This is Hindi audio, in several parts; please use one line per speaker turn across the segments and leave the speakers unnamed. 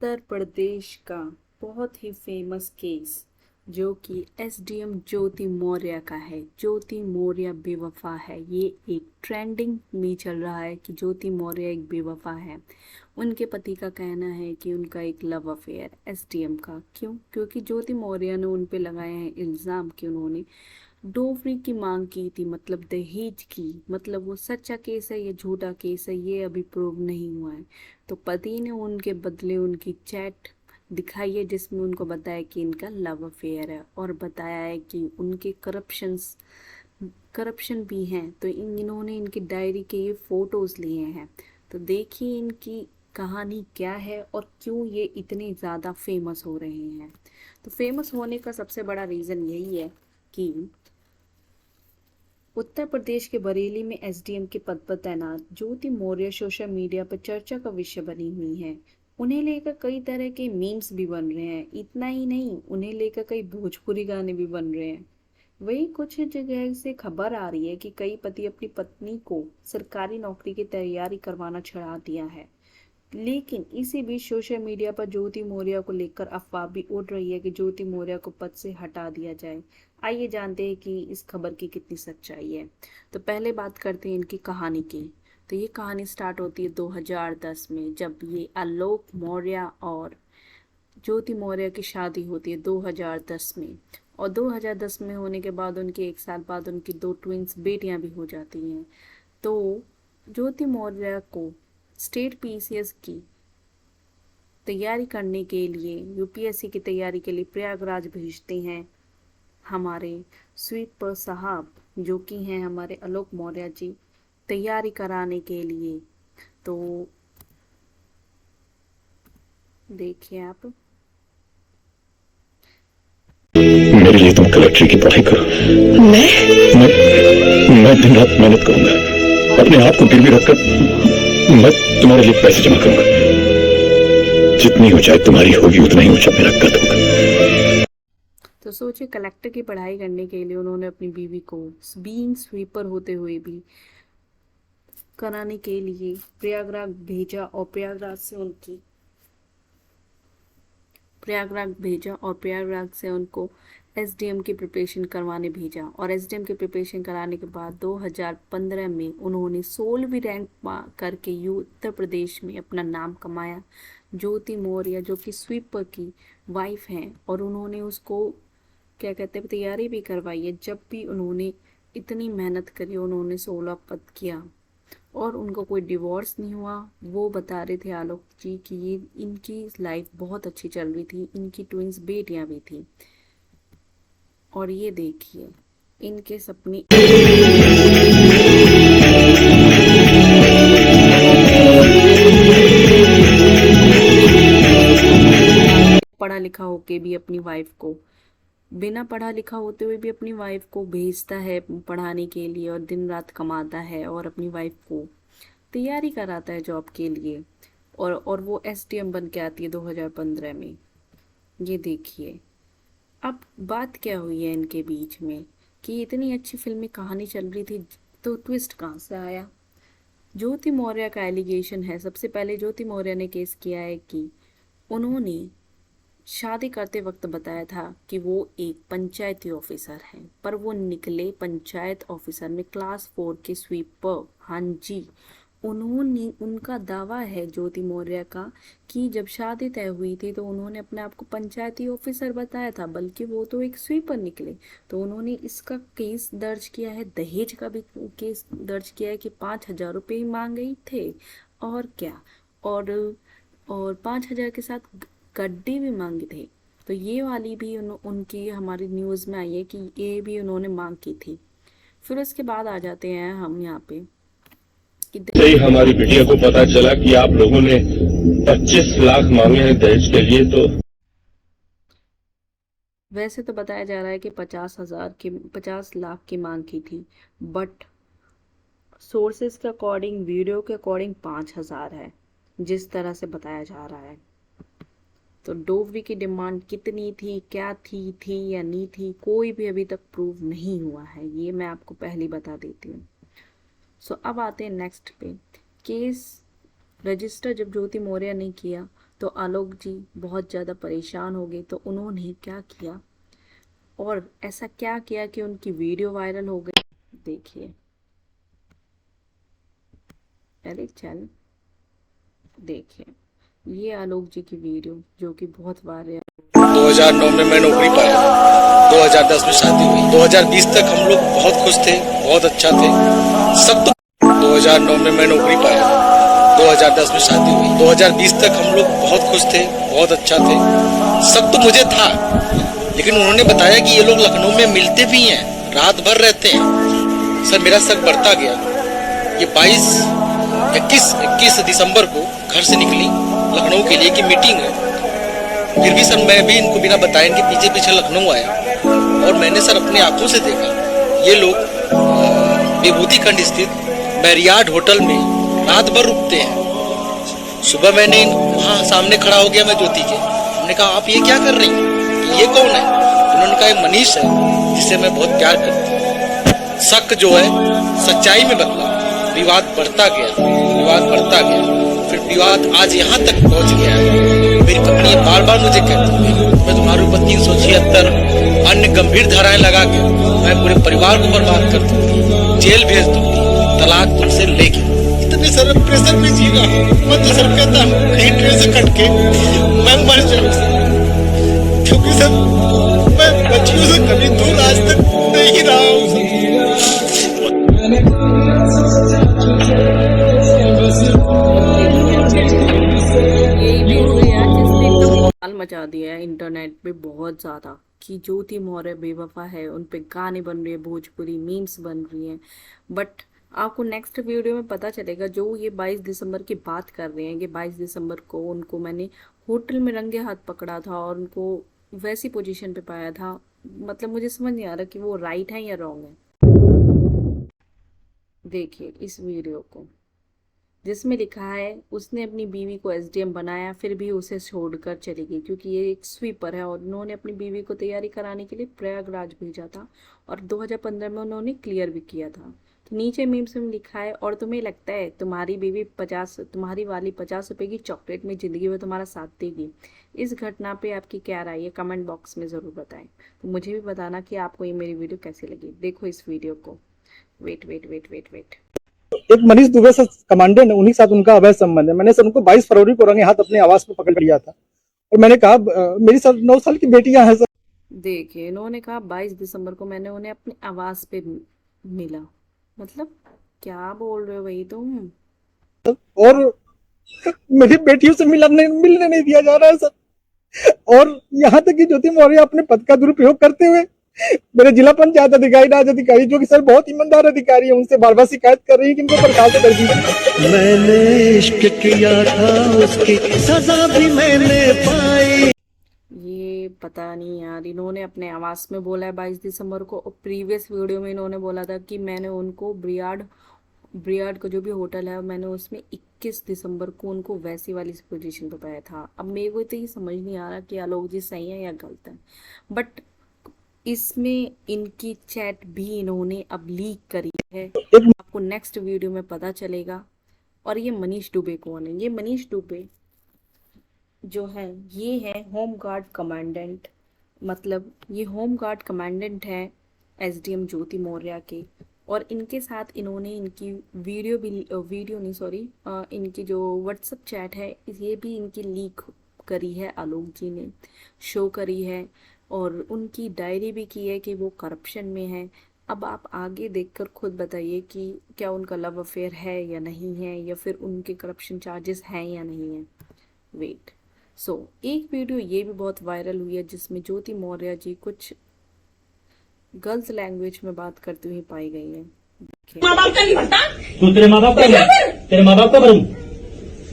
उत्तर प्रदेश का बहुत ही फेमस केस जो कि एसडीएम ज्योति मौर्य का है। ज्योति मौर्य बेवफा है। ये एक ट्रेंडिंग में चल रहा है कि ज्योति मौर्य एक बेवफा है। उनके पति का कहना है कि उनका एक लव अफेयर एसडीएम का। क्यों? क्योंकि ज्योति मौर्य ने उन पे लगाए हैं इल्ज़ाम कि उन्होंने डोवरी की मांग की थी, मतलब दहेज की। मतलब वो सच्चा केस है या झूठा केस है ये अभी प्रूव नहीं हुआ है। तो पति ने उनके बदले उनकी चैट दिखाई है जिसमें उनको बताया कि इनका लव अफेयर है और बताया है कि उनके करप्शन भी हैं। तो इन्होंने इनकी डायरी के ये फोटोज लिए हैं। तो देखिए इनकी कहानी क्या है और क्यों ये इतने ज़्यादा फेमस हो रहे हैं। तो फेमस होने का सबसे बड़ा रीज़न यही है कि उत्तर प्रदेश के बरेली में एसडीएम के पद पर तैनात ज्योति मौर्य सोशल मीडिया पर चर्चा का विषय बनी हुई हैं। उन्हें लेकर कई तरह के मीम्स भी बन रहे हैं। इतना ही नहीं, उन्हें लेकर कई भोजपुरी गाने भी बन रहे हैं। वही कुछ जगह से खबर आ रही है कि कई पति अपनी पत्नी को सरकारी नौकरी की तैयारी करवाना छड़ा दिया है। लेकिन इसी बीच सोशल मीडिया पर ज्योति मौर्य को लेकर अफवाह भी उड़ रही है कि ज्योति मौर्य को पद से हटा दिया जाए। आइए जानते हैं कि इस खबर की कितनी सच्चाई है। तो पहले बात करते हैं इनकी कहानी की। तो ये कहानी स्टार्ट होती है 2010 में, जब ये आलोक मौर्य और ज्योति मौर्य की शादी होती है 2010 में। और 2010 में होने के बाद उनके 1 साल बाद उनकी 2 ट्विंस बेटियां भी हो जाती हैं। तो ज्योति मौर्य को स्टेट पीसीएस की तैयारी करने के लिए, यूपीएससी की तैयारी के लिए प्रयागराज भेजते हैं हमारे स्वीपर साहब, जो कि हैं हमारे आलोक मौर्य जी, तैयारी कराने के लिए। तो देखिए आप।
मेरे लिए तुम कलेक्ट्री की पढ़ाई करो। मैं दिन रात मेहनत करूंगा। अपने आप को गिरवी रखकर मैं तुम्हारे लिए पैसे जमा करूंगा। जितनी ऊंचाई तुम्हारी होगी उतना ही ऊंचा मेरा कद होगा।
तो सोचिए, कलेक्टर की पढ़ाई करने के लिए उन्होंने अपनी बीवी को बीइंग स्वीपर होते हुए भी कराने के लिए प्रयागराज भेजा और प्रयागराज से उनको एसडीएम की प्रिपरेशन करवाने भेजा। और एसडीएम की प्रिपरेशन कराने के बाद 2015 में उन्होंने 16वीं रैंक करके उत्तर प्रदेश में अपना नाम कमाया। ज्योति मौर्य जो कि स्वीपर की वाइफ हैं, और उन्होंने उसको क्या कहते हैं तैयारी भी करवाई है। जब भी उन्होंने इतनी मेहनत करी, उन्होंने 16 पद किया और उनको कोई डिवोर्स नहीं हुआ। वो बता रहे थे आलोक जी कि ये इनकी लाइफ बहुत अच्छी चल रही थी, इनकी ट्विंस बेटियां भी थी। और ये देखिए इनके सपने पढ़ा लिखा होके भी अपनी वाइफ को, बिना पढ़ा लिखा होते हुए भी अपनी वाइफ को भेजता है पढ़ाने के लिए और दिन रात कमाता है और अपनी वाइफ को तैयारी कराता है जॉब के लिए। और वो एसडीएम बन के आती है 2015 में। ये देखिए अब बात क्या हुई है इनके बीच में कि इतनी अच्छी फिल्मी कहानी चल रही थी, तो ट्विस्ट कहाँ से आया। ज्योति मौर्य का एलिगेशन है, सबसे पहले ज्योति मौर्य ने केस किया है कि उन्होंने शादी करते वक्त बताया था कि वो एक पंचायती ऑफिसर हैं, पर वो निकले पंचायत ऑफिसर में क्लास 4 के स्वीपर। हाँ जी, उन्होंने, उनका दावा है ज्योति मौर्य का कि जब शादी तय हुई थी तो उन्होंने अपने आप को पंचायती ऑफिसर बताया था, बल्कि वो तो एक स्वीपर निकले। तो उन्होंने इसका केस दर्ज किया है, दहेज का भी केस दर्ज किया है कि 5,000 रुपये ही मांगे थे और क्या, और 5,000 के साथ गड्डी भी मांगे थे। तो ये वाली भी उनकी हमारी न्यूज़ में आई है कि ये भी उन्होंने मांग की थी। फिर उसके बाद आ जाते हैं हम यहाँ पे
कि हमारी बिटिया को पता चला कि आप लोगों ने 25 लाख मांगे हैं दहेज के लिए। तो
वैसे तो बताया जा रहा है कि 50 लाख की मांग की थी, बट सोर्सेस के अकॉर्डिंग, वीडियो के अकॉर्डिंग 5,000 है, जिस तरह से बताया जा रहा है। तो डोवरी की डिमांड कितनी थी, क्या थी या नहीं थी, कोई भी अभी तक प्रूव नहीं हुआ है। ये मैं आपको पहले बता देती हूँ। सो अब आते हैं नेक्स्ट पे। केस रजिस्टर जब ज्योति मौर्य ने किया तो आलोक जी बहुत ज़्यादा परेशान हो गए। तो उन्होंने क्या किया और ऐसा क्या किया कि उनकी वीडियो वायरल हो गई, देखिए। अरे चल देखिए, ये आलोक जी की वीडियो जो कि बहुत वायरल।
2009 में मैं नौकरी पाया, 2010 में शादी हुई, 2020 तक हम लोग बहुत खुश थे, बहुत अच्छा थे। सब तो 2009 में मैं नौकरी पाया, 2010 में शादी हुई, 2020 तक हम लोग बहुत खुश थे, बहुत अच्छा थे। सब तो मुझे था, लेकिन उन्होंने बताया कि ये लोग लखनऊ में मिलते भी हैं, रात भर रहते हैं। सर मेरा शक बढ़ता गया। ये 21 दिसंबर को घर से निकली लखनऊ के लिए कि मीटिंग है। फिर भी सर मैं भी इनको बिना बताए इनके पीछे पीछे लखनऊ आया और मैंने सर अपने आंखों से देखा ये लोग विभूति खंड स्थित मैरियार्ड होटल में रात भर रुकते हैं। सुबह मैंने वहाँ सामने खड़ा हो गया मैं ज्योति के, हमने कहा आप ये क्या कर रही हैं, ये कौन है? उन्होंने कहा ये मनीष है जिसे मैं बहुत प्यार करती हूँ। शक जो है सच्चाई में बदला, विवाद बढ़ता गया, फिर विवाद आज यहाँ तक पहुँच गया है। मेरी पत्नी बार बार मुझे कहती है मैं तुम्हारे ऊपर 376 अन्य गंभीर धाराएं लगा के मैं पूरे परिवार को बर्बाद कर दूंगी, जेल भेज दूंगी, तलाक तुमसे लेगी। इतने सर प्रेशर में जी रहा हूँ, मैं तो सर कहता हूँ कहीं ट्रेन से कट के मैं मर जाऊँ सर, क्योंकि सर मैं बच्चियों से कभी दूर आज तक नहीं रहा हूँ।
मचा दिया है इंटरनेट पे बहुत ज़्यादा कि ज्योति मौर्य बेवफा है, उन पे गाने बन रहे हैं, भोजपुरी मीम्स बन रही हैं। बट आपको नेक्स्ट वीडियो में पता चलेगा जो ये 22 दिसंबर की बात कर रहे हैं कि 22 दिसंबर को उनको मैंने होटल में रंगे हाथ पकड़ा था और उनको वैसी पोजीशन पे पाया था। मतलब मुझे समझ नहीं आ रहा कि वो राइट है या रॉन्ग है। देखिए इस वीडियो को, जिसमें लिखा है उसने अपनी बीवी को एसडीएम बनाया फिर भी उसे छोड़कर चली गई, क्योंकि ये एक स्वीपर है और उन्होंने अपनी बीवी को तैयारी कराने के लिए प्रयागराज भेजा था और 2015 में उन्होंने क्लियर भी किया था। तो नीचे मीम्स में लिखा है और तुम्हें लगता है तुम्हारी बीवी 50 तुम्हारी वाली 50 रुपए की चॉकलेट में ज़िंदगी में तुम्हारा साथ देगी। इस घटना पे आपकी क्या राय है, कमेंट बॉक्स में ज़रूर बताएं। तो मुझे भी बताना कि आपको ये मेरी वीडियो कैसी लगी। देखो इस वीडियो को। वेट।
एक मनीष दुबे से कमांडेंट है, उन्हीं के साथ उनका अवैध संबंध है। मैंने सर उनको 22 फरवरी को रंगे हाथ अपने आवास पे पकड़ लिया था और मैंने कहा मेरी सर 9 साल की बेटियां हैं सर।
देखिए इन्होंने कहा 22 दिसंबर को मैंने उन्हें अपने आवास पे मिला। मतलब क्या बोल रहे हो भाई तुम?
और मेरी बेटियों से मिलने नहीं दिया जा रहा है सर। और यहाँ तक कि ज्योति मौर्य अपने पद का दुरुपयोग करते हुए मेरे जिला पंचायत अधिकारी राज अधिकारी जो कि सर बहुत ईमानदार अधिकारी है, उनसे बार बार शिकायत कर रही है कि इनको बर्खास्त कर दीजिए।
मैंने इश्क किया था उसकी सजा भी मैंने पाई।
ये पता नहीं यार, इन्होंने अपने आवास में बोला है 22 दिसंबर को और प्रीवियस वीडियो में इन्होंने बोला था कि मैंने उनको ब्रियाड का जो भी होटल है मैंने उसमें 21 दिसंबर को उनको वैसी वाली पोजीशन पे पाया था। अब मेरे को तो ये समझ नहीं आ रहा कि आलोक जी सही है या गलत है। बट इसमें इनकी चैट भी इन्होंने अब लीक करी है, आपको नेक्स्ट वीडियो में पता चलेगा। और ये मनीष दुबे कौन है? ये मनीष दुबे जो है ये है होम गार्ड कमांडेंट, मतलब ये होम गार्ड कमांडेंट है एसडीएम ज्योति मौर्य के। और इनके साथ इन्होंने इनकी इनकी जो व्हाट्सएप चैट है ये भी इनकी लीक करी है, आलोक जी ने शो करी है और उनकी डायरी भी की है कि वो करप्शन में है। अब आप आगे देखकर खुद बताइए कि क्या उनका लव अफेयर है या नहीं है, या फिर उनके करप्शन चार्जेस हैं या नहीं है। वेट एक वीडियो ये भी बहुत वायरल हुई है जिसमें ज्योति मौर्य जी कुछ गर्ल्स लैंग्वेज में बात करती हुई पाई गई है।
माँ बाप का नहीं पता,
तू तेरे माँ बाप का तेरे माँ बाप का भरूं,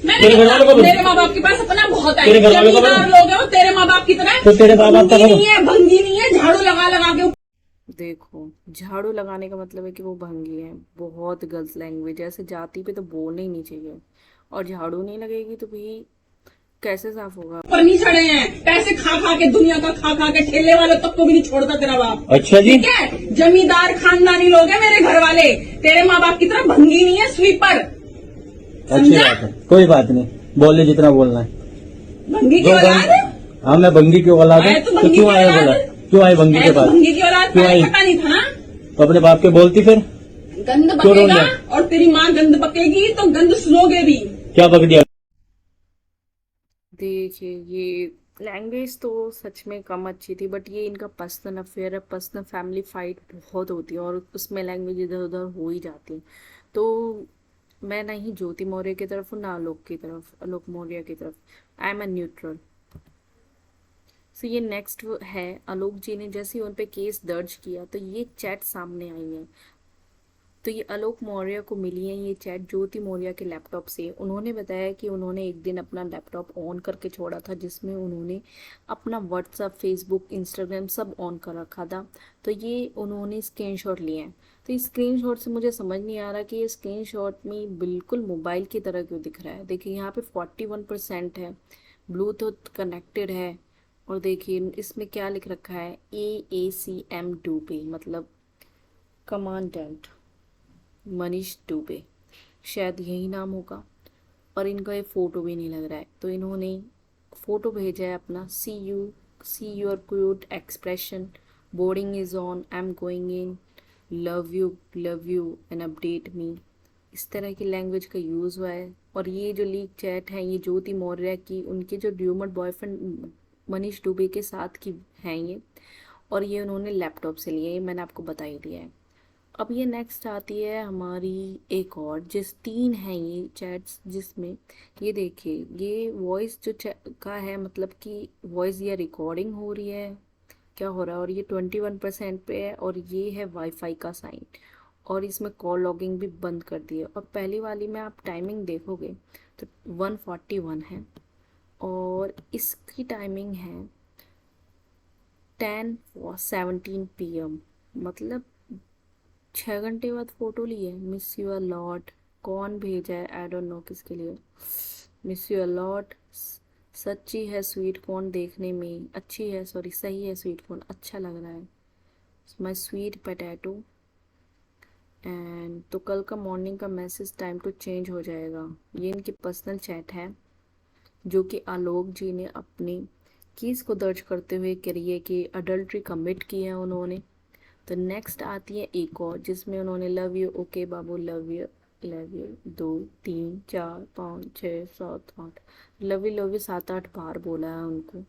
मेरे माँ बाप के पास अपना बहुत है, जमींदार लोग हैं, तेरे माँ बाप की तरह
तो तेरे माँ बाप का
नहीं है, भंगी नहीं है, झाड़ू लगा के।
देखो झाड़ू लगाने का मतलब है कि वो भंगी है। बहुत गर्ल्स लैंग्वेज, ऐसे जाति पे तो बोलना ही नहीं चाहिए। और झाड़ू नहीं लगेगी तो भाई कैसे साफ होगा?
पर नहीं चढ़े हैं, पैसे खा के दुनिया का खा के ठेले वालों तक को भी नहीं छोड़ता तेरा बाप।
अच्छा जी,
ठीक है, जमींदार खानदानी लोग हैं मेरे घर वाले, तेरे माँ बाप की तरह भंगी नहीं है, स्वीपर।
अच्छी बात है, कोई बात नहीं, बोले जितना बोलना है।
भंगी की औलाद है।
हाँ मैं भंगी की औलाद है,
है तो
तो
भंगी
क्यों
की
आया
औलाद
बोला?
है।
क्यों आए भंगी के
है तो
पास?
भंगी की औलाद,
क्यों आई?
पहले पता नहीं था ना।
तो अपने बाप के बोलती फिर
गंद
क्यों रोन
बकेगा
जाए?
और तेरी माँ गंद बकेगी तो गंद सुनोगे भी।
क्या पक दिया?
देखिए ये लैंग्वेज तो सच में कम अच्छी थी, बट ये इनका पर्सनल अफेयर है, पर्सनल फैमिली फाइट बहुत होती है और उसमें लैंग्वेज इधर उधर हो ही जाती है। तो मैं ना ही ज्योति मौर्य की तरफ हूँ ना आलोक की तरफ, आलोक मौर्य की तरफ। I M a neutral. सो ये नेक्स्ट है, आलोक जी ने जैसे ही उन पे केस दर्ज किया तो ये चैट सामने आई है। तो ये आलोक मौर्य को मिली है ये चैट ज्योति मौर्य के लैपटॉप से। उन्होंने बताया कि उन्होंने एक दिन अपना लैपटॉप ऑन करके छोड़ा था, जिसमें उन्होंने अपना व्हाट्सअप, फेसबुक, इंस्टाग्राम सब ऑन कर रखा था। तो ये उन्होंने स्क्रीनशॉट लिए हैं। तो इस स्क्रीनशॉट से मुझे समझ नहीं आ रहा कि ये स्क्रीनशॉट में बिल्कुल मोबाइल की तरह क्यों दिख रहा है। देखिए यहाँ पे 41% है, ब्लूटूथ कनेक्टेड है, और देखिए इसमें क्या लिख रखा है, AACM डुबे, मतलब कमांडेंट मनीष दुबे, शायद यही नाम होगा। और इनका ये फ़ोटो भी नहीं लग रहा है। तो इन्होंने फ़ोटो भेजा है अपना, see your cute expression, boarding is on, I am going in, love you and update me. इस तरह की लैंग्वेज का यूज़ हुआ है। और ये जो लीक चैट है ये ज्योति मौर्य की उनके जो ड्यूमर बॉयफ्रेंड मनीष दुबे के साथ की हैं ये, और ये उन्होंने लैपटॉप से लिए, ये मैंने आपको बता ही दिया है। अब ये नेक्स्ट आती है हमारी एक और, जिस 3 हैं ये चैट्स, जिसमें ये देखिए ये वॉइस जो का है, मतलब कि वॉइस या रिकॉर्डिंग हो रही है, क्या हो रहा है। और ये 21% पे है, और ये है वाईफाई का साइन, और इसमें कॉल लॉगिंग भी बंद कर दी है। और पहली वाली में आप टाइमिंग देखोगे तो 141 है, और इसकी टाइमिंग है 10:17 PM, मतलब 6 घंटे बाद फ़ोटो ली है। मिस यू अ लॉट, कौन भेजा है, आई डोंट नो किसके लिए। मिस यू अ लॉट, सच्ची है स्वीट कॉर्न देखने में, अच्छी है, सॉरी सही है, स्वीट कॉर्न अच्छा लग रहा है, माई स्वीट पोटैटो। एंड तो कल का मॉर्निंग का मैसेज टाइम टू चेंज हो जाएगा। ये इनकी पर्सनल चैट है जो कि आलोक जी ने अपनी केस को दर्ज करते हुए करिए कि अडल्ट्री कमिट की है उन्होंने। तो नेक्स्ट आती है एक और, जिसमें उन्होंने love you, okay Babu, love you 2 3 4 5 6 7 8 love you 7-8 बार बोला है उनको।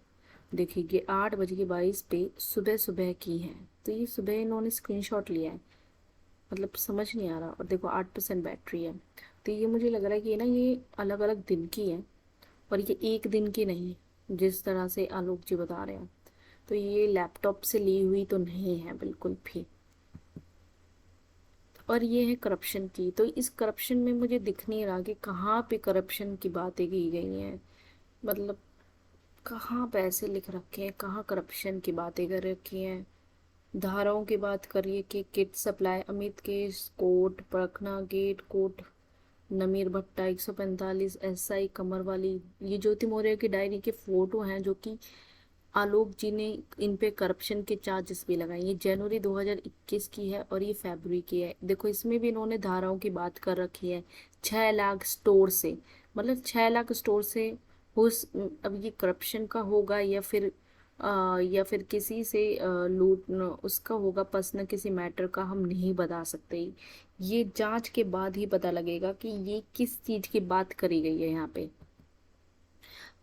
देखिए ये 8:22 पे सुबह सुबह की है। तो ये सुबह इन्होंने स्क्रीनशॉट लिया है, मतलब समझ नहीं आ रहा। और देखो 8% बैटरी है। तो ये मुझे लग रहा है कि ना ये अलग अलग दिन की है, और ये एक दिन की नहीं है जिस तरह से आलोक जी बता रहे हैं। तो ये लैपटॉप से ली हुई तो नहीं है बिल्कुल भी। और ये है करप्शन की। तो इस करप्शन में मुझे दिख नहीं रहा कि कहाँ पे करप्शन की बातें की गई हैं, मतलब कहाँ पैसे लिख रखे हैं, कहाँ करप्शन की बातें कर रखी हैं। धाराओं की बात करिए कि kit supply, Amit case court, परखना गेट कोर्ट, नमीर भट्टा 145, SI कमर वाली। ये ज्योति मौर्य की डायरी के फोटो हैं जो कि आलोक जी ने इन पे करप्शन के चार्जेस भी लगाए। ये जनवरी 2021 की है और ये फरवरी की है। देखो इसमें भी इन्होंने धाराओं की बात कर रखी है। 6 लाख स्टोर से, मतलब 6 लाख स्टोर से उस, अब ये करप्शन का होगा या फिर किसी से लूट उसका होगा, पर्सनल किसी मैटर का, हम नहीं बता सकते। ये जांच के बाद ही पता लगेगा कि ये किस चीज की बात करी गई है यहाँ पे।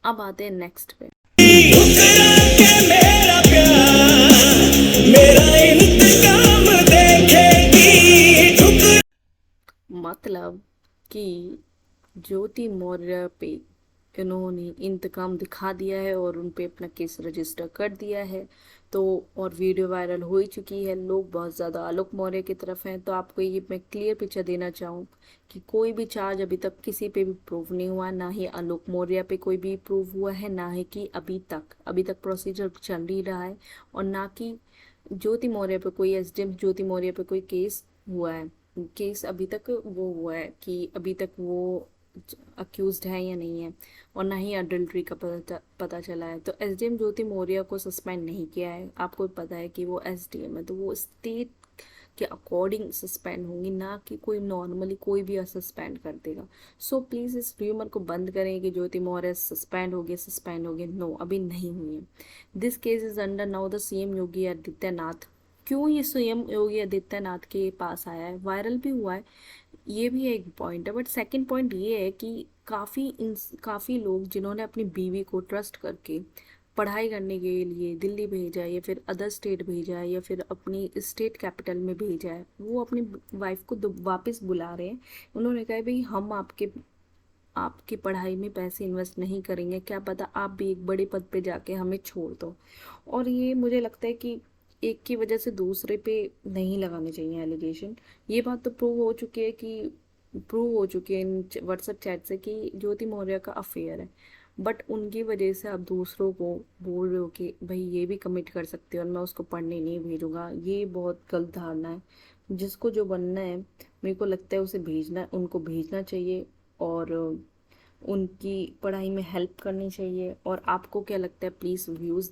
अब आते हैं नेक्स्ट पे। मतलब कि ज्योति मौर्य पे इन्होंने इंतकाम दिखा दिया है और उन पे अपना केस रजिस्टर कर दिया है। तो और वीडियो वायरल हो ही चुकी है, लोग बहुत ज़्यादा आलोक मौर्य की तरफ हैं। तो आपको ये मैं क्लियर पिक्चर देना चाहूँ कि कोई भी चार्ज अभी तक किसी पे भी प्रूव नहीं हुआ, ना ही आलोक मौर्य पे कोई भी प्रूव हुआ है, ना ही कि अभी तक प्रोसीजर चल ही रहा है, और ना कि ज्योति मौर्य पे कोई SDM ज्योति मौर्य पे कोई केस हुआ है। केस अभी तक वो हुआ है कि अभी तक वो अक्यूज्ड है या नहीं है, और ना ही अडल्ट्री का पता चला है। तो SDM ज्योति मौर्य को सस्पेंड नहीं किया है। आपको पता है कि वो SDM है, तो वो स्टेट के अकॉर्डिंग सस्पेंड होंगी, ना कि कोई नॉर्मली कोई भी सस्पेंड कर देगा। सो प्लीज़ इस र्यूमर को बंद करें कि ज्योति मौर्य सस्पेंड हो गए। नो, अभी नहीं हुई है। This case is under now the CM Yogi Adityanath. क्यों ये सीएम योगी आदित्यनाथ के पास आया है, वायरल भी हुआ है, ये भी एक पॉइंट है। बट सेकंड पॉइंट ये है कि काफ़ी लोग जिन्होंने अपनी बीवी को ट्रस्ट करके पढ़ाई करने के लिए दिल्ली भेजा है या फिर अदर स्टेट भेजा है या फिर अपनी स्टेट कैपिटल में भेजा है, वो अपनी वाइफ को वापस बुला रहे हैं। उन्होंने कहा भाई हम आपकी पढ़ाई में पैसे इन्वेस्ट नहीं करेंगे, क्या पता आप भी एक बड़े पद पे जाके हमें छोड़ दो। और ये मुझे लगता है कि एक की वजह से दूसरे पे नहीं लगाने चाहिए एलिगेशन। ये बात तो प्रूव हो चुकी है इन व्हाट्सएप चैट से कि ज्योति मौर्य का अफेयर है। बट उनकी वजह से आप दूसरों को बोल रहे हो कि भाई ये भी कमिट कर सकते हो और मैं उसको पढ़ने नहीं भेजूंगा, ये बहुत गलत धारणा है। जिसको जो बनना है, मेरे को लगता है उनको भेजना चाहिए और उनकी पढ़ाई में हेल्प करनी चाहिए। और आपको क्या लगता है, प्लीज़ व्यूज़